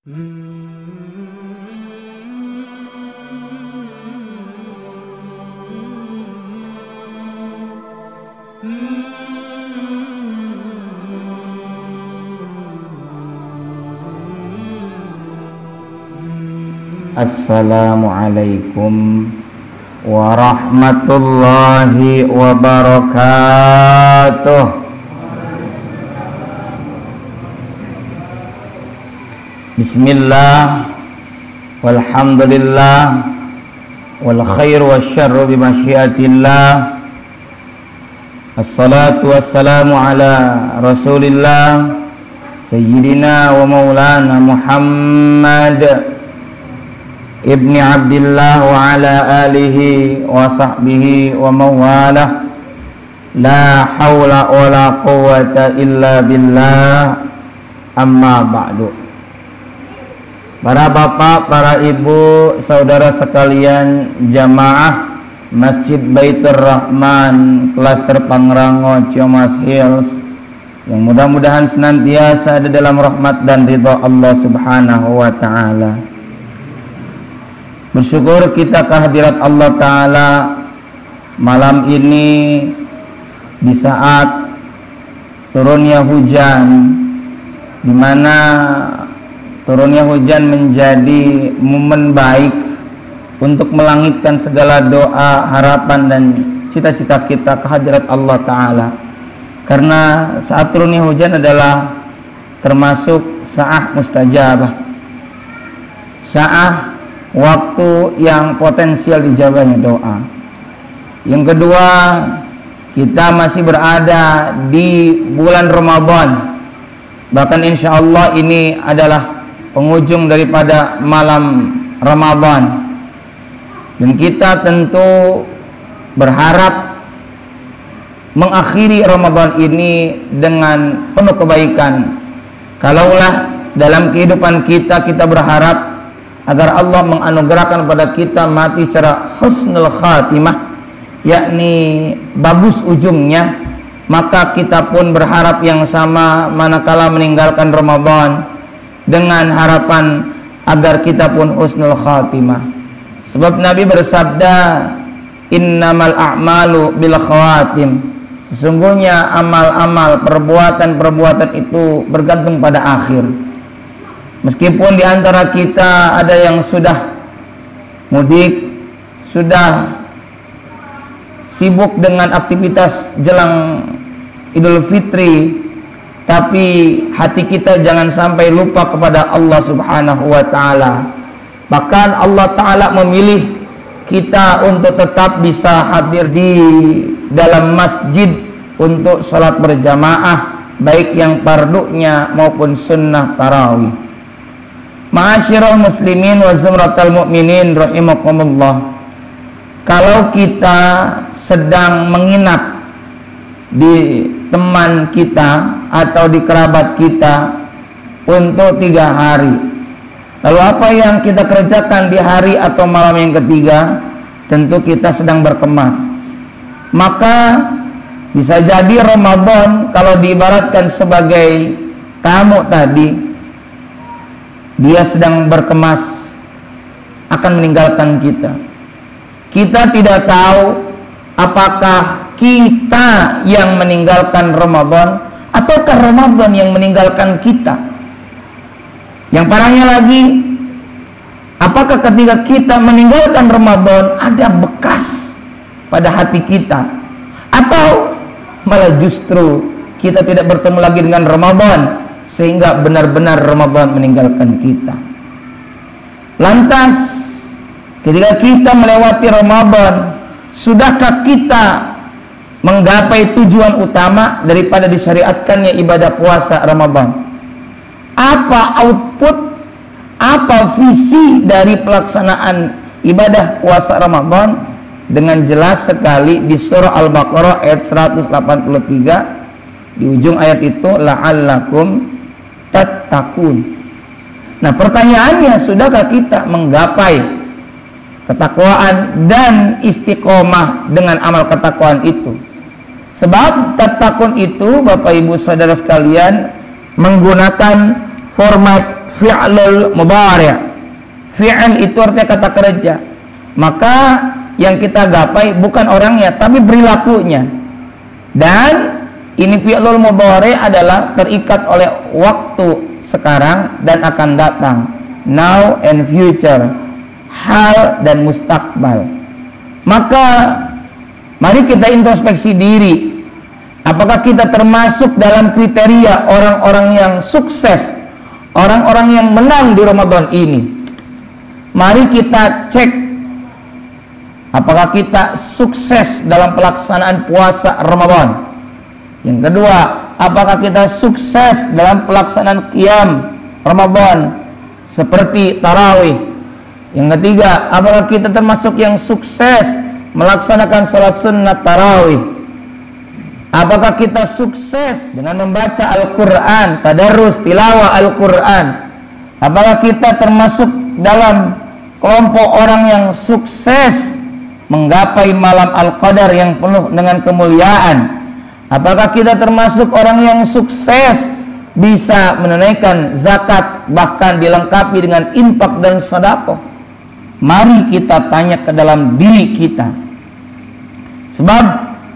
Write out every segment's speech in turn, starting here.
Assalamualaikum warahmatullahi wabarakatuh. Bismillah, walhamdulillah, wal khairu wasyarru bimasyiatillah. Assalatu wassalamu ala rasulillah Sayyidina wa maulana Muhammad ibni Abdillah wa ala alihi wa sahbihi wa mawalah. La hawla wa la quwwata illa billah. Amma ba'du. Para bapak, para ibu, saudara sekalian jamaah Masjid Baitur Rahman Klaster Pangrango Ciamas Hills, yang mudah-mudahan senantiasa ada dalam rahmat dan ridha Allah Subhanahu wa taala. Bersyukur kita kehadirat Allah taala malam ini di saat turunnya hujan, di mana turunnya hujan menjadi momen baik untuk melangitkan segala doa, harapan dan cita-cita kita kehadirat Allah taala. Karena saat turunnya hujan adalah termasuk sa'ah mustajabah, sa'ah waktu yang potensial dijabahnya doa. Yang kedua, kita masih berada di bulan Ramadan. Bahkan insya Allah ini adalah penghujung daripada malam Ramadan, dan kita tentu berharap mengakhiri Ramadan ini dengan penuh kebaikan. Kalaulah dalam kehidupan kita berharap agar Allah menganugerahkan kepada kita mati secara husnul khatimah, yakni bagus ujungnya, maka kita pun berharap yang sama manakala meninggalkan Ramadan, dengan harapan agar kita pun husnul khatimah. Sebab Nabi bersabda, innamal a'malu bil khawatim. Sesungguhnya amal-amal, perbuatan-perbuatan itu bergantung pada akhir. Meskipun di antara kita ada yang sudah mudik, sudah sibuk dengan aktivitas jelang Idul Fitri, tapi hati kita jangan sampai lupa kepada Allah Subhanahu wa taala. Bahkan Allah taala memilih kita untuk tetap bisa hadir di dalam masjid untuk salat berjamaah, baik yang fardunya maupun sunnah tarawih. Ma'asyiral muslimin wa zumratal mu'minin rahimakumullah. Kalau kita sedang menginap di teman kita atau di kerabat kita untuk 3 hari, lalu apa yang kita kerjakan di hari atau malam yang ketiga? Tentu kita sedang berkemas. Maka bisa jadi Ramadan kalau diibaratkan sebagai tamu tadi, dia sedang berkemas akan meninggalkan kita. Kita tidak tahu apakah kita yang meninggalkan Ramadan ataukah Ramadan yang meninggalkan kita. Yang parahnya lagi, apakah ketika kita meninggalkan Ramadan ada bekas pada hati kita, atau malah justru kita tidak bertemu lagi dengan Ramadan sehingga benar-benar Ramadan meninggalkan kita. Lantas ketika kita melewati Ramadan, sudahkah kita menggapai tujuan utama daripada disyariatkannya ibadah puasa Ramadan? Apa output, apa visi dari pelaksanaan ibadah puasa Ramadan? Dengan jelas sekali di surah Al-Baqarah ayat 183, di ujung ayat itu la'allakum tattaqun. Nah, pertanyaannya, sudahkah kita menggapai ketakwaan dan istiqomah dengan amal ketakwaan itu? Sebab tattaqun itu, Bapak Ibu Saudara sekalian, menggunakan format fi'lul mudhari'. Fi'l itu artinya kata kerja. Maka yang kita gapai bukan orangnya tapi perilakunya. Dan ini fi'lul mudhari' adalah terikat oleh waktu sekarang dan akan datang, now and future, hal dan mustakbal. Maka mari kita introspeksi diri. Apakah kita termasuk dalam kriteria orang-orang yang sukses, orang-orang yang menang di Ramadan ini? Mari kita cek apakah kita sukses dalam pelaksanaan puasa Ramadan. Yang kedua, apakah kita sukses dalam pelaksanaan qiyam Ramadan seperti tarawih? Yang ketiga, apakah kita termasuk yang sukses melaksanakan sholat sunnah tarawih? Apakah kita sukses dengan membaca Al-Quran, tadarrus, tilawah Al-Quran? Apakah kita termasuk dalam kelompok orang yang sukses menggapai malam Al-Qadar yang penuh dengan kemuliaan? Apakah kita termasuk orang yang sukses bisa menunaikan zakat, bahkan dilengkapi dengan infak dan sedekah? Mari kita tanya ke dalam diri kita. Sebab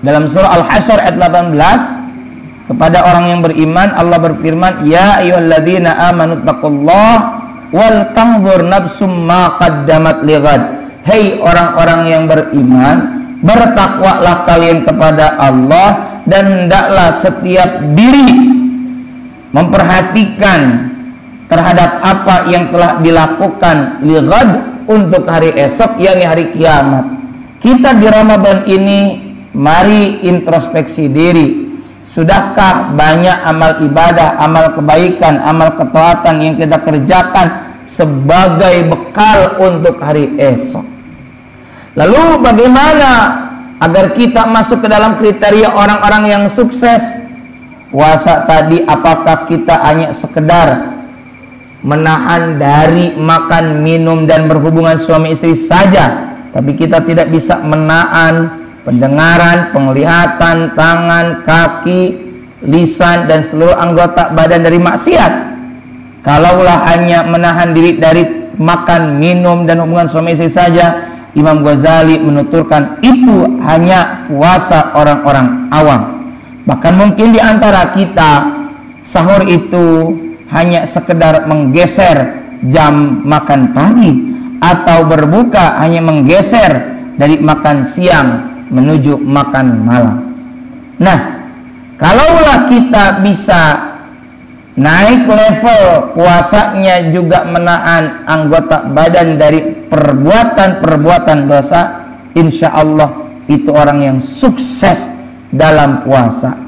dalam surah Al-Hasyr ayat 18, kepada orang yang beriman Allah berfirman, ya ayyuhalladzina amanu taqullaha wal tanzur nafsum ma qaddamat lighad. Hei orang-orang yang beriman, bertakwalah kalian kepada Allah, dan hendaklah setiap diri memperhatikan terhadap apa yang telah dilakukan lighad, untuk hari esok, yakni hari kiamat. Kita di Ramadan ini mari introspeksi diri. Sudahkah banyak amal ibadah, amal kebaikan, amal ketaatan yang kita kerjakan sebagai bekal untuk hari esok? Lalu bagaimana agar kita masuk ke dalam kriteria orang-orang yang sukses? Puasa tadi, apakah kita hanya sekedar menahan dari makan, minum, dan berhubungan suami istri saja, tapi kita tidak bisa menahan pendengaran, penglihatan, tangan, kaki, lisan, dan seluruh anggota badan dari maksiat? Kalaulah hanya menahan diri dari makan, minum, dan hubungan suami istri saja, Imam Ghazali menuturkan itu hanya puasa orang-orang awam. Bahkan mungkin di antara kita sahur itu hanya sekedar menggeser jam makan pagi, atau berbuka hanya menggeser dari makan siang menuju makan malam. Nah, kalaulah kita bisa naik level puasanya juga menahan anggota badan dari perbuatan-perbuatan dosa, insya Allah itu orang yang sukses dalam puasa.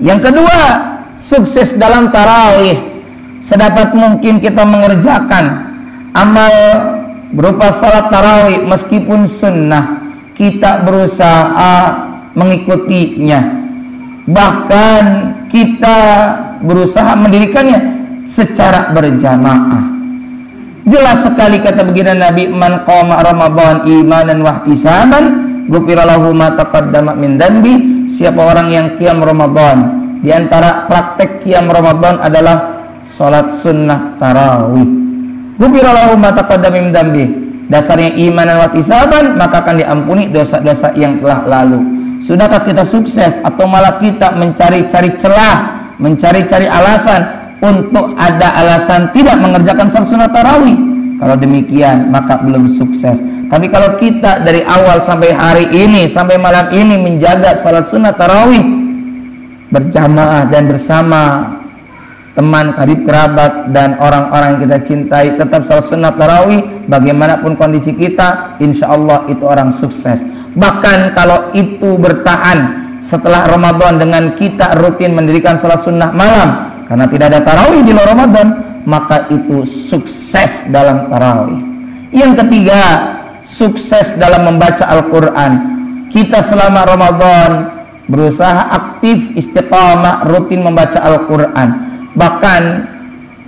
Yang kedua, sukses dalam tarawih. Sedapat mungkin kita mengerjakan amal berupa salat tarawih meskipun sunnah, kita berusaha mengikutinya, bahkan kita berusaha mendirikannya secara berjamaah. Jelas sekali kata baginda Nabi, man qama Ramadan imanan wa ihtisaban ghufira lahu ma taqaddama min dzanbi. Siapa orang yang qiyam Ramadan, di antara praktek qiyam Ramadan adalah salat sunnah tarawih, ghufira lahu ma taqaddama min dzanbi. Dasarnya iman dan ihtisaban, maka akan diampuni dosa-dosa yang telah lalu. Sudahkah kita sukses, atau malah kita mencari-cari celah, mencari-cari alasan untuk ada alasan tidak mengerjakan salat sunnah tarawih? Kalau demikian maka belum sukses. Tapi kalau kita dari awal sampai hari ini, sampai malam ini menjaga salat sunnah tarawih berjamaah dan bersama teman, karib, kerabat, dan orang-orang yang kita cintai, tetap salat sunnah tarawih bagaimanapun kondisi kita, insya Allah itu orang sukses. Bahkan kalau itu bertahan setelah Ramadan dengan kita rutin mendirikan salat sunnah malam, karena tidak ada tarawih di luar Ramadan, maka itu sukses dalam tarawih. Yang ketiga, sukses dalam membaca Al-Quran. Kita selama Ramadan berusaha aktif, istiqamah, rutin membaca Al-Quran. Bahkan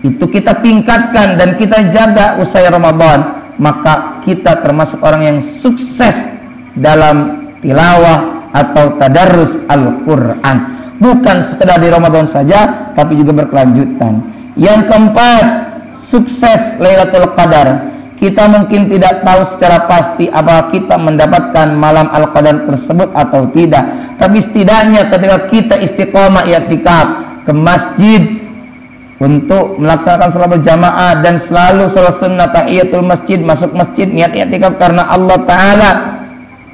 itu kita tingkatkan dan kita jaga usai Ramadan, maka kita termasuk orang yang sukses dalam tilawah atau tadarrus Al-Quran. Bukan sekedar di Ramadan saja, tapi juga berkelanjutan. Yang keempat, sukses Lailatul Qadar. Kita mungkin tidak tahu secara pasti apakah kita mendapatkan malam Al-Qadar tersebut atau tidak. Tapi setidaknya ketika kita istiqomah i'tikaf ke masjid untuk melaksanakan salat berjamaah dan selalu salat sunnah tahiyatul masjid, masuk masjid niat i'tikaf karena Allah Ta'ala,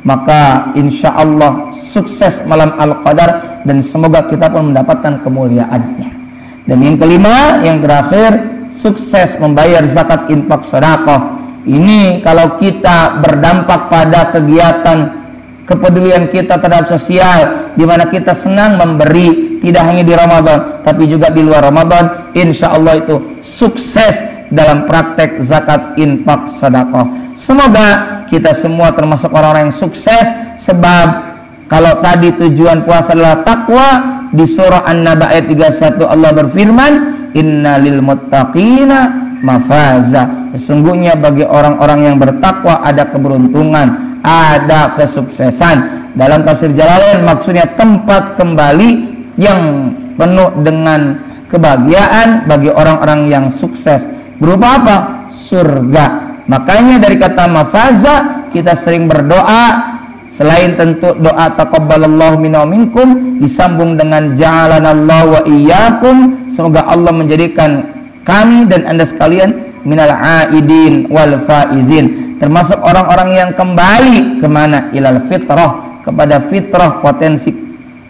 maka insya Allah sukses malam Al-Qadar dan semoga kita pun mendapatkan kemuliaannya. Dan yang kelima, yang terakhir, sukses membayar zakat, infak, sedekah. Ini kalau kita berdampak pada kegiatan kepedulian kita terhadap sosial, di mana kita senang memberi, tidak hanya di Ramadan tapi juga di luar Ramadan, insya Allah itu sukses dalam praktek zakat, infak, sedekah. Semoga kita semua termasuk orang-orang yang sukses, sebab kalau tadi tujuan puasa adalah takwa, di surah An-Naba ayat 31 Allah berfirman, innalil muttaqina mafaza. Sesungguhnya bagi orang-orang yang bertakwa ada keberuntungan, ada kesuksesan. Dalam tafsir Jalalain maksudnya tempat kembali yang penuh dengan kebahagiaan bagi orang-orang yang sukses. Berupa apa? Surga. Makanya dari kata mafaza kita sering berdoa. Selain tentu doa taqabbalallahu minna wa minkum, disambung dengan ja'alanallahu wa iyyakum, semoga Allah menjadikan kami dan Anda sekalian minal aidin wal faizin, termasuk orang-orang yang kembali kemana? Ilal fitrah, kepada fitrah potensi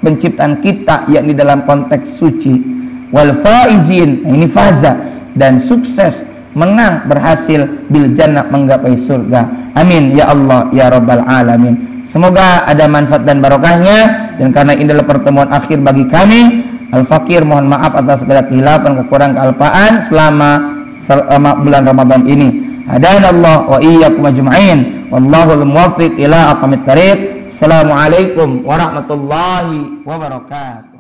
penciptaan kita, yakni dalam konteks suci. Wal faizin, ini faza, dan sukses, menang, berhasil bil jannah, menggapai surga. Amin ya Allah ya rabbal alamin. Semoga ada manfaat dan barokahnya, dan karena ini adalah pertemuan akhir bagi kami Al-Fakir, mohon maaf atas segala kehilapan, kekurangan, kealpaan selama bulan Ramadan ini. Hadanallah wa iyyakum ajma'in, wallahul muwaffiq ila aqwamit thariq. Assalamualaikum warahmatullahi wabarakatuh.